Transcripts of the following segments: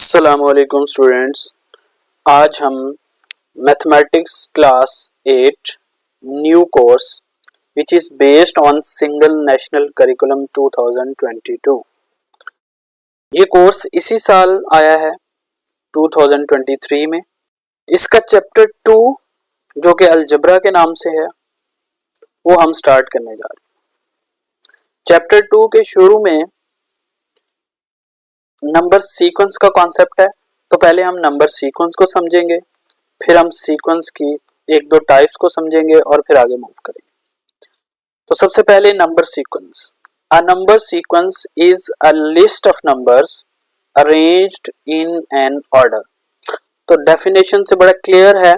अस्सलामुअलैकुम स्टूडेंट्स। आज हम mathematics class 8 new course which is based on single national curriculum 2022। ये कोर्स इसी साल आया है 2023 में। इसका चैप्टर 2 जो कि अलजबरा के नाम से है वो हम स्टार्ट करने जा रहे हैं। चैप्टर 2 के शुरू में नंबर सीक्वेंस का कॉन्सेप्ट है, तो पहले हम नंबर सीक्वेंस को समझेंगे, फिर हम सीक्वेंस की एक दो टाइप्स को समझेंगे और फिर आगे मूव करेंगे। तो सबसे पहले number sequence. A number sequence is a list of numbers arranged in an order. तो डेफिनेशन से बड़ा क्लियर है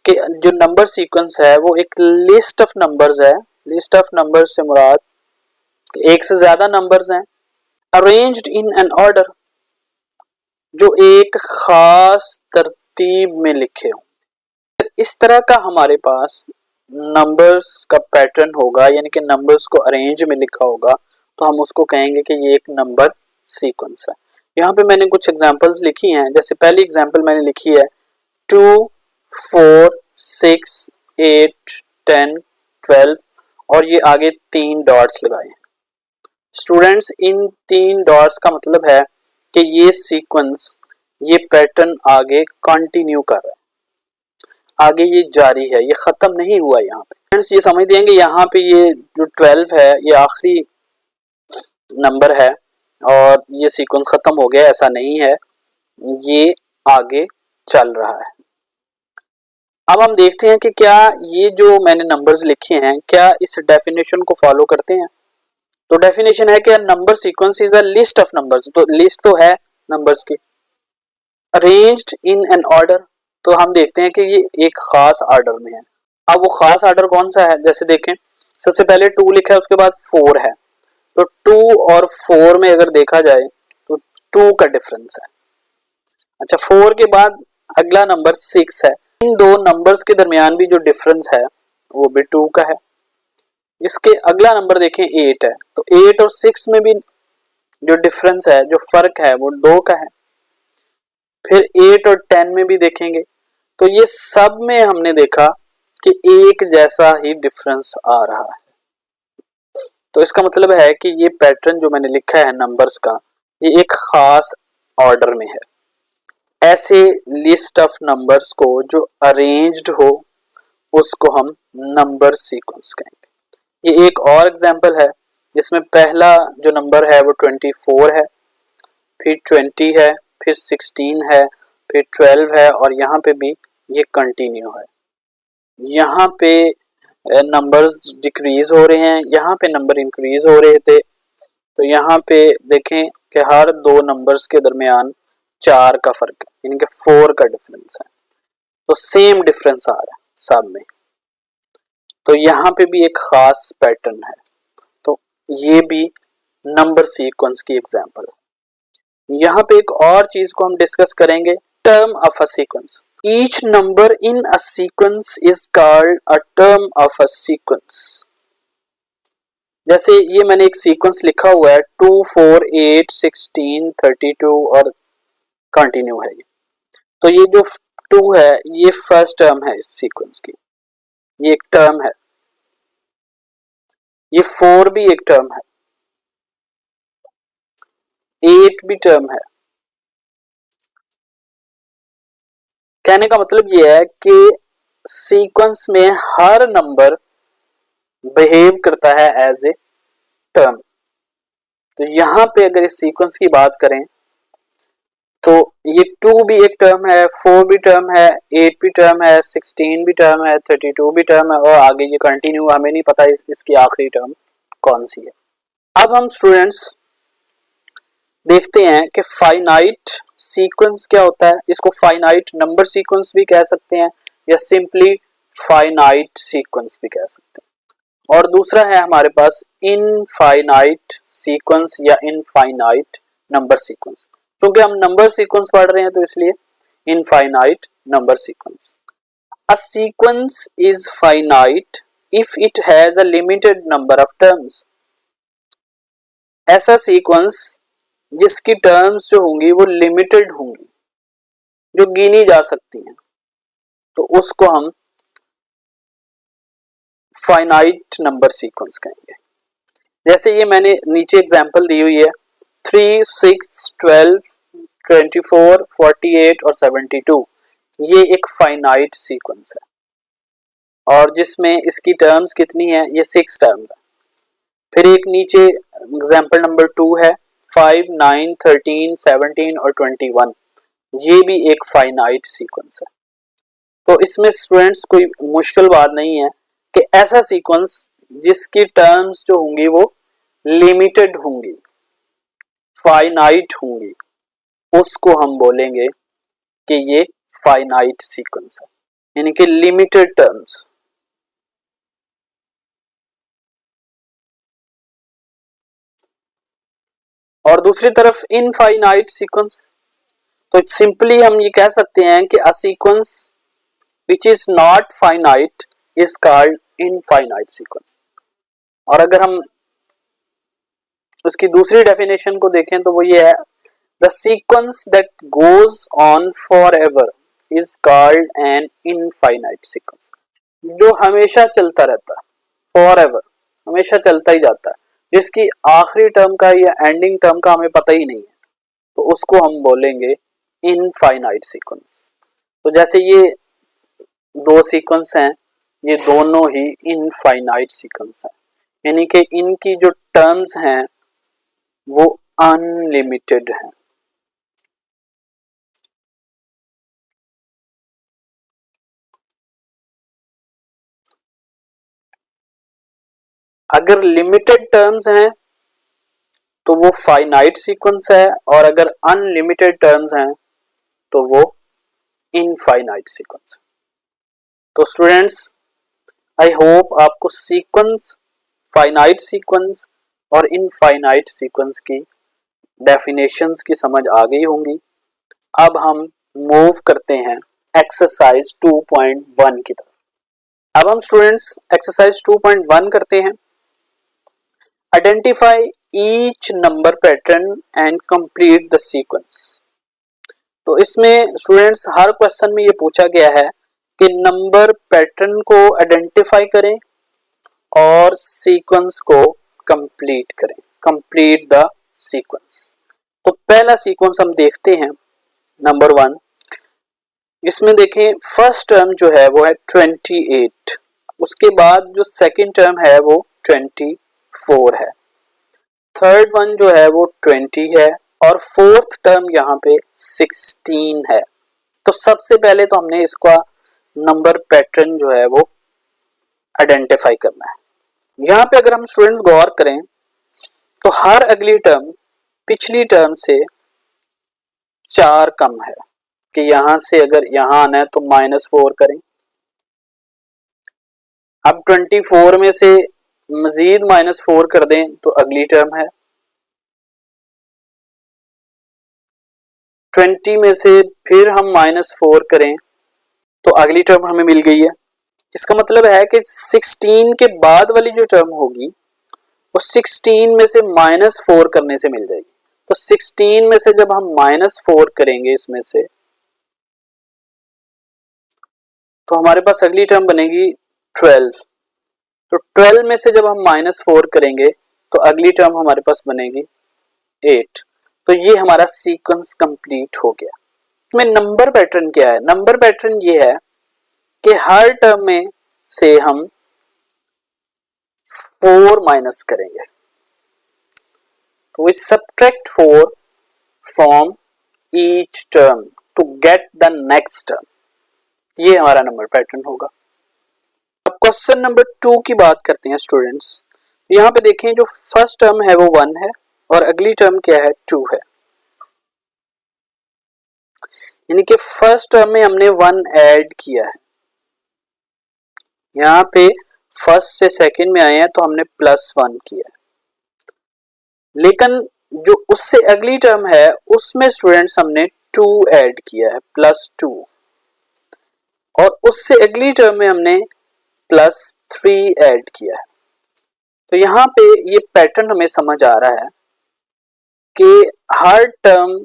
कि जो नंबर सीक्वेंस है वो एक लिस्ट ऑफ नंबर्स है। लिस्ट ऑफ नंबर्स से मुराद एक से ज्यादा नंबर्स हैं अरेंज्ड इन एन ऑर्डर, जो एक खास तरतीब में लिखे हों। इस तरह का हमारे पास नंबर्स का पैटर्न होगा, यानी कि नंबर्स को अरेंज में लिखा होगा, तो हम उसको कहेंगे कि ये एक नंबर सीक्वेंस है। यहाँ पे मैंने कुछ एग्जांपल्स लिखी हैं। जैसे पहली एग्जांपल मैंने लिखी है 2, 4, 6, 8, 10, 12 और ये आगे 3 डॉट्स लगाए हैं। स्टूडेंट्स, इन 3 डॉट्स का मतलब है कि ये सीक्वेंस, ये पैटर्न आगे कंटिन्यू कर रहा है, आगे ये जारी है, ये खत्म नहीं हुआ। यहाँ पे फ्रेंड्स ये समझ देंगे, यहाँ पे ये जो 12 है ये आखिरी नंबर है और ये सीक्वेंस खत्म हो गया, ऐसा नहीं है, ये आगे चल रहा है। अब हम देखते हैं कि क्या ये जो मैंने नंबर्स लिखे हैं क्या इस डेफिनेशन को फॉलो करते हैं। तो डेफिनेशन है कि number sequence is a list of numbers. तो लिस्ट तो है नंबर्स की, अरेंज्ड इन एन ऑर्डर, तो हम देखते हैं कि ये एक खास ऑर्डर में है। अब वो खास ऑर्डर कौन सा है, जैसे देखें सबसे पहले 2 लिखा है, उसके बाद 4 है, तो 2 और 4 में अगर देखा जाए तो 2 का डिफरेंस है। अच्छा, 4 के बाद अगला नंबर 6 है। इन दो नंबर्स के दरमियान भी जो डिफरेंस है वो भी 2 का है। इसके अगला नंबर देखें 8 है, तो 8 और 6 में भी जो डिफरेंस है, जो फर्क है, वो 2 का है। फिर 8 और 10 में भी देखेंगे तो ये सब में हमने देखा कि एक जैसा ही डिफरेंस आ रहा है। तो इसका मतलब है कि ये पैटर्न जो मैंने लिखा है नंबर्स का, ये एक खास ऑर्डर में है। ऐसे लिस्ट ऑफ नंबर्स को जो अरेंज्ड हो उसको हम नंबर सीक्वेंस कहेंगे। ये एक और एग्जांपल है जिसमें पहला जो नंबर है वो 24 है, फिर 20 है, फिर 16 है, फिर 12 है और यहाँ पे भी ये कंटिन्यू है। यहाँ पे नंबर्स डिक्रीज हो रहे हैं, यहाँ पे नंबर इंक्रीज हो रहे थे। तो यहाँ पे देखें कि हर दो नंबर्स के दरमियान 4 का फर्क है, यानी कि 4 का डिफरेंस है। तो सेम डिफरेंस आ रहा है सब में। तो यहाँ पे भी एक खास पैटर्न है। तो ये भी नंबर सीक्वेंस की एग्जांपल है। यहाँ पे एक और चीज को हम डिस्कस करेंगे, term of a sequence. Each number in a sequence is called a term of a sequence. जैसे ये मैंने एक सीक्वेंस लिखा हुआ है 2, 4, 8, 16, 32 और कंटिन्यू है ये। तो ये जो 2 है ये फर्स्ट टर्म है इस सीक्वेंस की, ये एक टर्म है। ये 4 भी एक टर्म है, 8 भी टर्म है। कहने का मतलब ये है कि सीक्वेंस में हर नंबर बिहेव करता है एज ए टर्म। तो यहां पे अगर इस सीक्वेंस की बात करें तो ये 2 भी एक टर्म है, 4 भी टर्म है, 8 भी टर्म है, 16 भी टर्म है, 32 भी टर्म है और आगे ये कंटिन्यू, हमें नहीं पता इसकी आखिरी टर्म कौन सी है। अब हम स्टूडेंट्स देखते हैं कि फाइनाइट सीक्वेंस क्या होता है। इसको फाइनाइट नंबर सीक्वेंस भी कह सकते हैं या सिंपली फाइनाइट सीक्वेंस भी कह सकते हैं। और दूसरा है हमारे पास इनफाइनाइट सीक्वेंस या इनफाइनाइट नंबर सीक्वेंस। क्योंकि हम नंबर सीक्वेंस पढ़ रहे हैं तो इसलिए infinite number sequence. A sequence is finite if it has a limited number of terms. ऐसा सीक्वेंस जिसकी टर्म्स जो होंगी वो लिमिटेड होंगी, जो गिनी जा सकती हैं, तो उसको हम फाइनाइट नंबर सीक्वेंस कहेंगे। जैसे ये मैंने नीचे एग्जांपल दी हुई है 3, 6, 12, 24, 48 और 72, ये एक फाइनाइट सीक्वेंस है और जिसमें इसकी टर्म्स कितनी है, ये 6 टर्म्स है। फिर एक नीचे एग्जांपल नंबर 2 है 5, 9, 13, 17 और 21, ये भी एक फाइनाइट सीक्वेंस है। तो इसमें स्टूडेंट्स कोई मुश्किल बात नहीं है कि ऐसा सीक्वेंस जिसकी टर्म्स जो होंगी वो लिमिटेड होंगी, फाइनाइट होंगी, उसको हम बोलेंगे कि ये फाइनाइट सीक्वेंस है, यानी कि लिमिटेड टर्म्स। और दूसरी तरफ इनफाइनाइट सीक्वेंस, तो सिंपली हम ये कह सकते हैं कि a sequence which is not finite is called infinite sequence. और अगर हम उसकी दूसरी डेफिनेशन को देखें तो वो ये है the sequence that goes on forever is called an infinite sequence. जो हमेशा चलता रहता है, फॉरएवर, हमेशा चलता ही जाता है, जिसकी आखिरी टर्म का या एंडिंग टर्म का हमें पता ही नहीं है, तो उसको हम बोलेंगे इनफाइनाइट सीक्वेंस। तो जैसे ये दो सीक्वेंस हैं, ये दोनों ही इनफाइनाइट सीक्वेंस हैं, यानी कि इनकी जो टर्म्स हैं वो अनलिमिटेड हैं। अगर लिमिटेड टर्म्स हैं तो वो फाइनाइट सीक्वेंस है, और अगर अनलिमिटेड टर्म्स हैं तो वो इनफाइनाइट सीक्वेंस। तो स्टूडेंट्स, आई होप आपको सीक्वेंस, फाइनाइट सीक्वेंस और इनफाइनाइट सीक्वेंस की डेफिनेशंस की समझ आ गई होंगी। अब हम मूव करते हैं एक्सरसाइज 2.1 की तरफ। अब हम स्टूडेंट्स एक्सरसाइज 2.1 करते हैं। Identify each number pattern and complete the sequence. तो इसमें स्टूडेंट्स हर क्वेश्चन में ये पूछा गया है कि नंबर पैटर्न को आइडेंटिफाई करें और सीक्वेंस को कंप्लीट करें, कंप्लीट द सीक्वेंस। तो पहला सीक्वेंस हम देखते हैं नंबर 1। इसमें देखें फर्स्ट टर्म जो है वो है 28, उसके बाद जो सेकंड टर्म है वो 24 है, थर्ड वन जो है वो 20 है और फोर्थ टर्म यहाँ पे 16 है। तो सबसे पहले तो हमने इसका नंबर पैटर्न जो है वो आइडेंटिफाई करना है। यहाँ पे अगर हम स्टूडेंट्स गौर करें तो हर अगली टर्म पिछली टर्म से 4 कम है, कि यहां से अगर यहां आना है तो -4 करें। अब 24 में से मजीद -4 कर दें तो अगली टर्म है, 20 में से फिर हम -4 करें तो अगली टर्म हमें मिल गई है। इसका मतलब है कि 16 के बाद वाली जो टर्म होगी वो 16 में से -4 करने से मिल जाएगी। तो 16 में से जब हम -4 करेंगे इसमें से, तो हमारे पास अगली टर्म बनेगी 12। तो 12 में से जब हम -4 करेंगे तो अगली टर्म हमारे पास बनेगी 8। तो ये हमारा सीक्वेंस कंप्लीट हो गया। इसमें नंबर पैटर्न क्या है? नंबर पैटर्न ये है कि हर टर्म में से हम 4 माइनस करेंगे, तो we subtract 4 from each term to get the next term. ये हमारा नंबर पैटर्न होगा। अब क्वेश्चन नंबर 2 की बात करते हैं स्टूडेंट्स। यहाँ पे देखें जो फर्स्ट टर्म है वो 1 है और अगली टर्म क्या है 2 है, यानी कि फर्स्ट टर्म में हमने 1 ऐड किया है। यहाँ पे फर्स्ट से सेकंड में आए हैं तो हमने +1 किया है, लेकिन जो उससे अगली टर्म है उसमें स्टूडेंट्स हमने 2 ऐड किया है, +2, और उससे अगली टर्म में हमने +3 ऐड किया है। तो यहाँ पे ये पैटर्न हमें समझ आ रहा है कि हर टर्म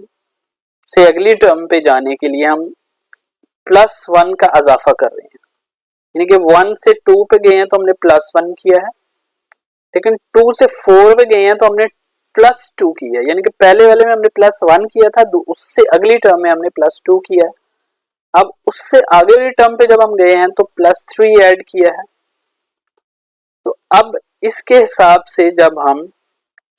से अगली टर्म पे जाने के लिए हम +1 का इजाफा कर रहे हैं, यानी कि 1 से 2 पे गए हैं तो हमने +1 किया है, लेकिन 2 से 4 पे गए हैं तो हमने +2 किया है, यानी कि पहले वाले में हमने +1 किया था, उससे अगली टर्म में हमने +2 किया है। अब उससे आगे वाली टर्म पे जब हम गए हैं तो +3 ऐड किया है। तो अब इसके हिसाब से जब हम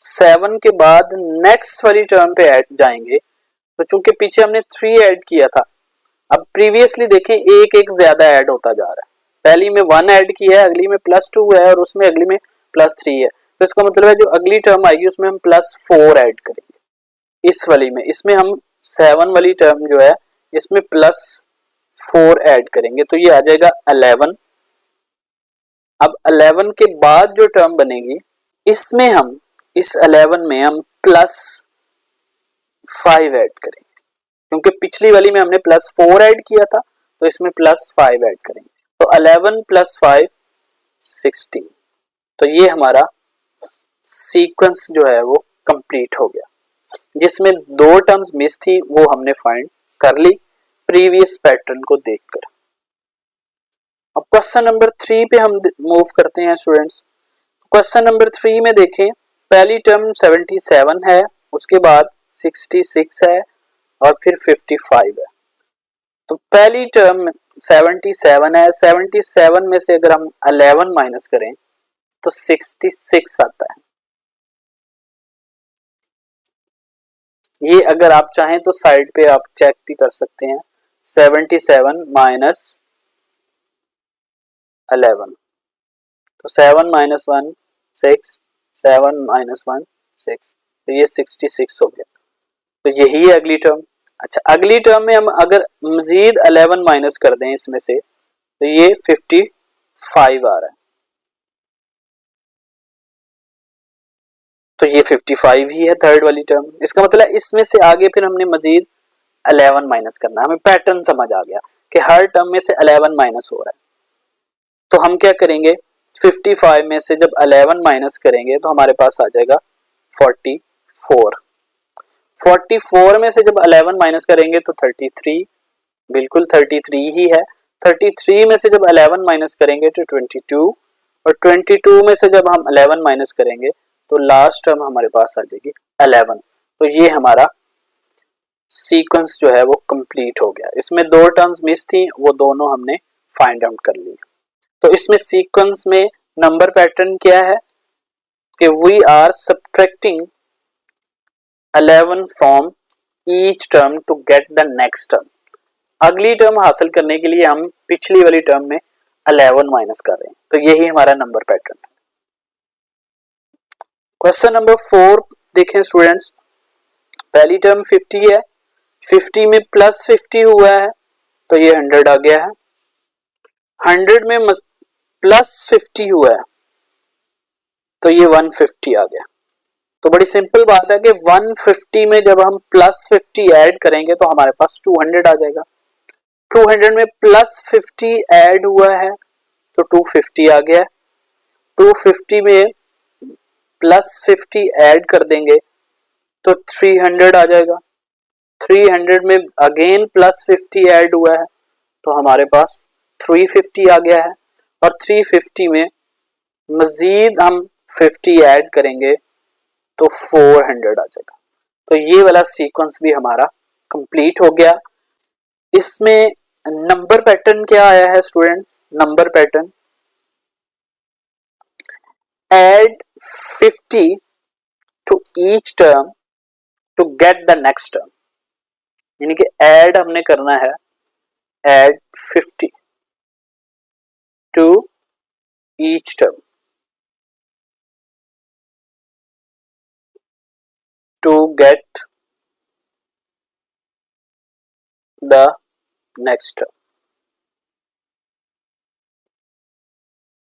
7 के बाद नेक्स्ट वाली टर्म पे ऐड जाएंगे, तो चूंकि पीछे हमने 3 ऐड किया था, अब प्रीवियसली देखें एक एक ज्यादा ऐड होता जा रहा है, पहली में 1 ऐड किया है, अगली में +2 है और उसमें अगली में +3 है, तो इसका मतलब है जो अगली टर्म आएगी उसमें हम +4 ऐड करेंगे। इस वाली में, इसमें हम 7 वाली टर्म जो है इसमें +4 ऐड करेंगे, तो ये आ जाएगा 11। अब 11 के बाद जो टर्म बनेगी इसमें हम इस 11 में हम +5 ऐड करेंगे, क्योंकि पिछली वाली में हमने +4 ऐड किया था, तो इसमें +5 ऐड करेंगे, तो 11 + 5 16। तो ये हमारा सीक्वेंस जो है वो कंप्लीट हो गया, जिसमें 2 टर्म्स मिस थी वो हमने फाइंड कर ली प्रीवियस पैटर्न को देखकर। अब क्वेश्चन नंबर 3 पे हम मूव करते हैं स्टूडेंट्स। क्वेश्चन नंबर 3 में देखें, पहली टर्म 77 है, उसके बाद 66 है और फिर 55 है। तो पहली टर्म 77 है, 77 में से अगर हम 11 माइनस करें तो 66 आता है। ये अगर आप चाहें तो साइड पे आप चेक भी कर सकते हैं, 77 माइनस 11, तो 7 माइनस 1 6, 7 माइनस 1 6, तो ये 66 हो गया। तो यही है अगली टर्म। अच्छा, अगली टर्म में हम अगर मजीद 11 माइनस कर दें इसमें से, तो ये 55 आ रहा है, तो ये 55 ही है थर्ड वाली टर्म। इसका मतलब इसमें से आगे फिर हमने मजीद 11 माइनस करना है। हमें पैटर्न समझ आ गया कि हर टर्म में से 11 माइनस हो रहा है, तो हम क्या करेंगे, 55 में से जब 11 माइनस करेंगे तो हमारे पास आ जाएगा 44। 44 में से जब 11 माइनस करेंगे तो 33, बिल्कुल 33 ही है। 33 में से जब 11 माइनस करेंगे तो 22, और 22 में से जब हम 11 माइनस करेंगे तो लास्ट टर्म हमारे पास आ जाएगी 11। तो ये हमारा सीक्वेंस जो है वो कंप्लीट हो गया। इसमें 2 टर्म्स मिस थी, वो दोनों हमने फाइंड आउट कर ली। तो इसमें सीक्वेंस में नंबर पैटर्न क्या है कि we are subtracting 11 from each term to get the next term. अगली टर्म हासिल करने के लिए हम पिछली वाली टर्म में 11 माइनस कर रहे हैं, तो यही हमारा नंबर पैटर्न है। क्वेश्चन नंबर 4 देखें स्टूडेंट्स, पहली टर्म 50 है, 50 में +50 हुआ है तो ये 100 आ गया है। 100 में +50 हुआ है तो ये 150 आ गया। तो बड़ी सिंपल बात है कि 150 में जब हम +50 ऐड करेंगे तो हमारे पास 200 आ जाएगा। 200 में +50 ऐड हुआ है तो 250 आ गया। 250 में +50 ऐड कर देंगे तो 300 आ जाएगा। 300 में अगेन +50 ऐड हुआ है तो हमारे पास 350 आ गया है, और 350 में मजीद हम 50 ऐड करेंगे तो 400 आ जाएगा। तो ये वाला सीक्वेंस भी हमारा कंप्लीट हो गया। इसमें नंबर पैटर्न क्या आया है students, number pattern add 50 to each term to get the next term, यानी कि ऐड हमने करना है, add 50 to each term to get the next term.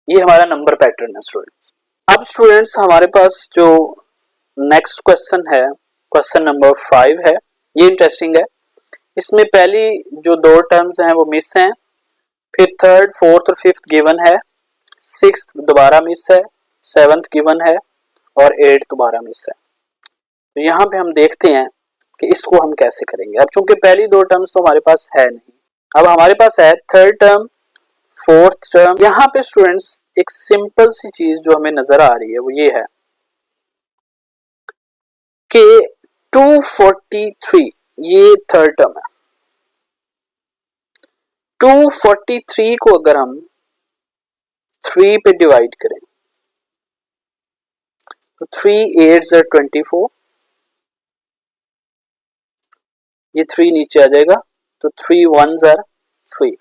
ये हमारा नंबर पैटर्न है स्टूडेंट्स। अब स्टूडेंट्स हमारे पास जो नेक्स्ट क्वेश्चन है, क्वेश्चन नंबर 5 है, ये इंटरेस्टिंग है। इसमें पहली जो 2 टर्म्स हैं वो मिस हैं, फिर थर्ड, फोर्थ और फिफ्थ गिवन है, सिक्स्थ दोबारा मिस है, सेवंथ गिवन है और 8th दोबारा मिस है। तो यहाँ पे हम देखते हैं कि इसको हम कैसे करेंगे। अब चूंकि पहली दो टर्म्स तो हमारे पास है नहीं, अब हमारे पास है थर्ड टर्म, फोर्थ टर्म। यहाँ पे स्टूडेंट्स एक सिंपल सी चीज जो हमें नजर आ रही है वो ये है कि 243 ये थर्ड टर्म है। 243 को अगर हम 3 पे डिवाइड करें तो 3 8 are 24, ये 3 नीचे आ जाएगा तो 3 1s are 3,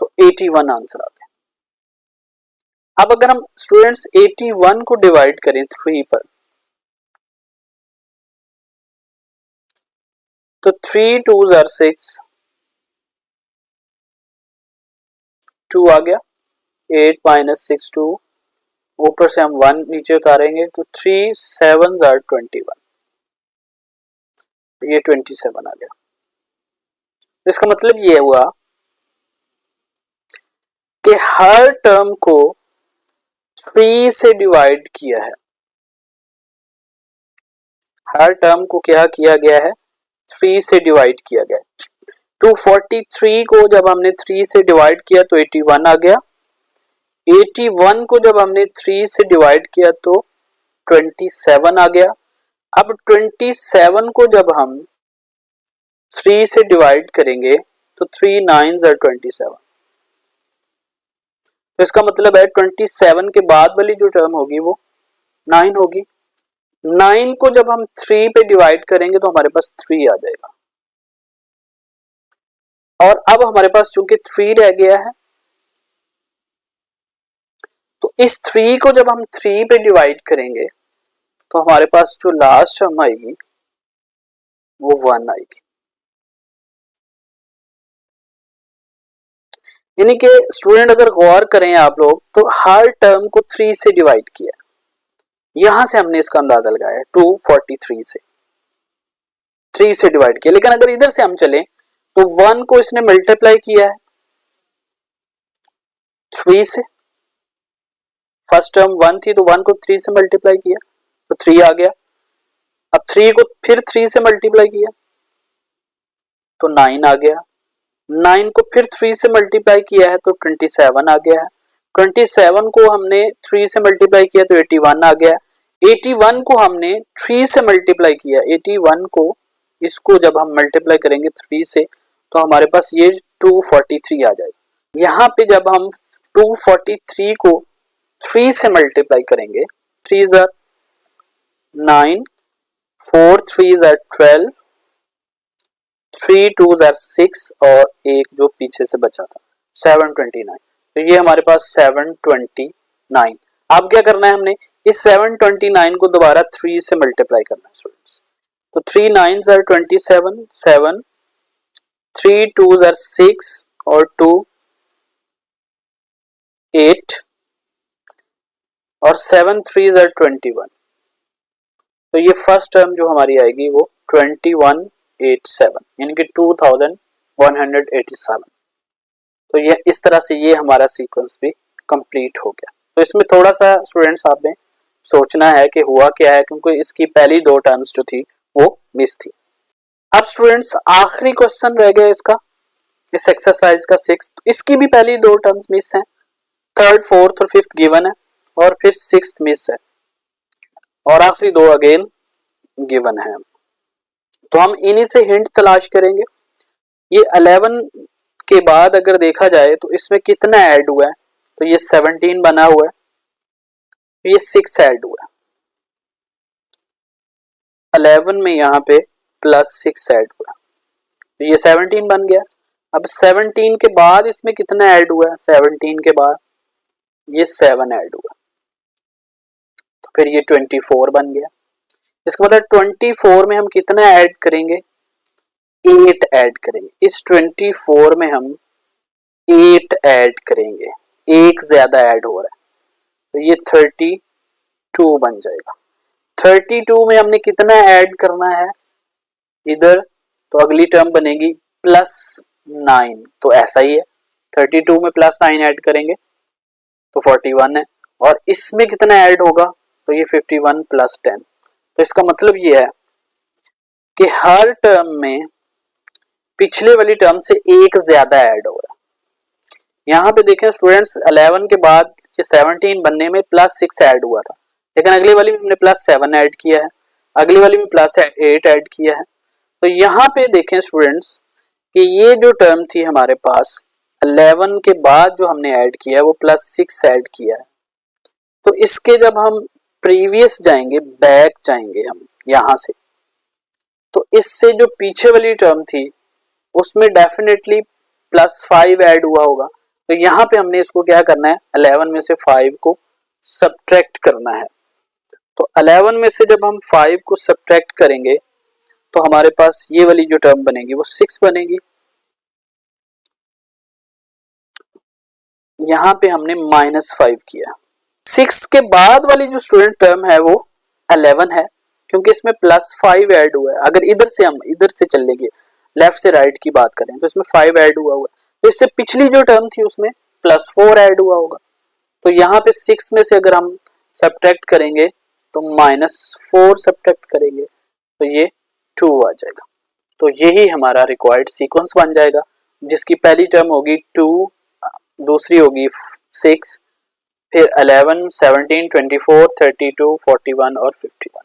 तो 81 आंसर आ गया। अब अगर हम स्टूडेंट्स 81 को डिवाइड करें 3 पर तो 3 2s are 6, 2 आ गया, 8 minus 6 2, ऊपर से हम 1 नीचे उतारेंगे तो 3 7s are 21, तो ये 27 आ गया। इसका मतलब ये हुआ कि हर टर्म को 3 से डिवाइड किया है, हर टर्म को क्या किया गया है, 3 से डिवाइड किया गया है। 243 को जब हमने 3 से डिवाइड किया तो 81 आ गया, 81 को जब हमने 3 से डिवाइड किया तो 27 आ गया। अब 27 को जब हम 3 से डिवाइड करेंगे तो 3 9s are 27, तो इसका मतलब है 27 के बाद वाली जो टर्म होगी वो 9 होगी। 9 को जब हम 3 पे डिवाइड करेंगे तो हमारे पास 3 आ जाएगा, और अब हमारे पास चूंकि 3 रह गया है तो इस 3 को जब हम 3 पे डिवाइड करेंगे तो हमारे पास जो लास्ट टर्म आएगी वो 1 आएगी। यानी कि स्टूडेंट अगर गौर करें आप लोग तो हर टर्म को 3 से डिवाइड किया, यहां से हमने इसका अंदाजा लगाया 243 से 3 से डिवाइड किया। लेकिन अगर इधर से हम चलें तो 1 को इसने मल्टीप्लाई किया है 3 से, फर्स्ट टर्म 1 थी तो 1 को 3 से मल्टीप्लाई किया तो 3 आ गया। अब 3 को फिर 3 से मल्टीप्लाई किया तो 9 आ गया, 9 को फिर 3 से मल्टीप्लाई किया है तो 27 आ गया है, 27 को हमने 3 से मल्टीप्लाई किया तो 81 आ गया, 81 को हमने 3 से मल्टीप्लाई किया, 81 को इसको जब हम मल्टीप्लाई करेंगे 3 से तो हमारे पास ये 243 आ जाएगा। यहाँ पे जब हम 243 को 3 से मल्टीप्लाई करेंगे 3s are 9, 4 3s are 12, 3 2s are 6 और एक जो पीछे से बचा था 729, तो ये हमारे पास 729। अब क्या करना है, हमने इस 729 को दोबारा 3 से मल्टीप्लाई करना है स्टूडेंट्स, तो 3 9s are 27, 7 3 2s are 6 और 2 8 और 7 3s are 21, तो ये फर्स्ट टर्म जो हमारी आएगी वो 2187 यानी कि 2187। तो ये इस तरह से ये हमारा सीक्वेंस भी कंप्लीट हो गया। तो इसमें थोड़ा सा स्टूडेंट्स आपने सोचना है कि हुआ क्या है, क्योंकि इसकी पहली दो टर्म्स जो थी वो मिस थी। अब स्टूडेंट्स आखिरी क्वेश्चन रह गया इसका, इस एक्सरसाइज का 6th, इसकी भी पहली दो टर्म्स मिस हैं, थर्ड फोर्थ और फिफ्थ गिवन है और फिर 6th मिस है और आखिरी दो अगेन गिवन है। तो हम इन्हीं से हिंट तलाश करेंगे। ये 11 के बाद अगर देखा जाए तो इसमें कितना ऐड हुआ है, तो ये 17 बना हुआ है, ये 6 ऐड हुआ है, 11 में यहाँ पे प्लस 6 ऐड हुआ, तो ये 17 बन गया। अब 17 के बाद इसमें कितना ऐड हुआ है, 17 के बाद ये 7 ऐड हुआ, तो फिर ये 24 बन गया। इसका मतलब 24 में हम कितना ऐड करेंगे, 8 ऐड करेंगे। इस 24 में हम 8 ऐड करेंगे, एक ज्यादा ऐड हो रहा है, तो ये 32 बन जाएगा। 32 में हमने कितना ऐड करना है इधर, तो अगली टर्म बनेगी प्लस 9, तो ऐसा ही है 32 में प्लस 9 ऐड करेंगे तो 41 है, और इसमें कितना ऐड होगा तो ये 51 प्लस 10। तो इसका मतलब ये है कि हर टर्म में पिछले वाली टर्म से एक ज्यादा ऐड हो रहा है। यहाँ पे देखें स्टूडेंट्स 11 के बाद ये 17 बनने में प्लस 6 ऐड हुआ था, लेकिन अगली वाली में हमने प्लस 7 ऐड किया है, अगली वाली में प्लस 8 ऐड किया है। तो यहाँ पे देखें स्टूडेंट्स कि ये जो टर्म थी हमारे पास 11 के बाद जो हमने ऐड किया है वो प्लस 6 ऐड किया है। तो इसके जब हम प्रीवियस जाएंगे, बैक जाएंगे हम यहाँ से, तो इससे जो पीछे वाली टर्म थी उसमें डेफिनेटली प्लस 5 ऐड हुआ होगा। तो यहाँ पे हमने इसको क्या करना है, 11 में से 5 को सब्ट्रैक्ट करना है। तो 11 में से जब हम 5 को सब्ट्रैक्ट करेंगे तो हमारे पास ये वाली जो टर्म बनेगी वो 6 बनेगी। यहाँ पे हमने -5 किया। 6 के बाद वाली जो स्टूडेंट टर्म है वो 11 है, क्योंकि इसमें प्लस 5 ऐड हुआ है। अगर इधर से हम इधर से चलेंगे, लेफ्ट से राइट की बात करें, तो इसमें 5 ऐड हुआ है। तो इससे पिछली जो टर्म थी उसमें प्लस 4 ऐड हुआ होगा। तो यहाँ पे 6 में से अगर हम सब्ट्रैक्ट करेंगे तो -4 सब्ट्रैक्ट करेंगे तो ये 2 आ जाएगा। तो यही हमारा रिक्वायर्ड सीक्वेंस बन जाएगा, जिसकी पहली टर्म होगी 2, दूसरी होगी 6, फिर 11, 17, 24, 32, 41 और 51।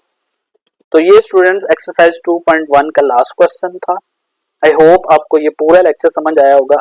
तो ये स्टूडेंट्स एक्सरसाइज 2.1 का लास्ट क्वेश्चन था। आई होप आपको ये पूरा लेक्चर समझ आया होगा।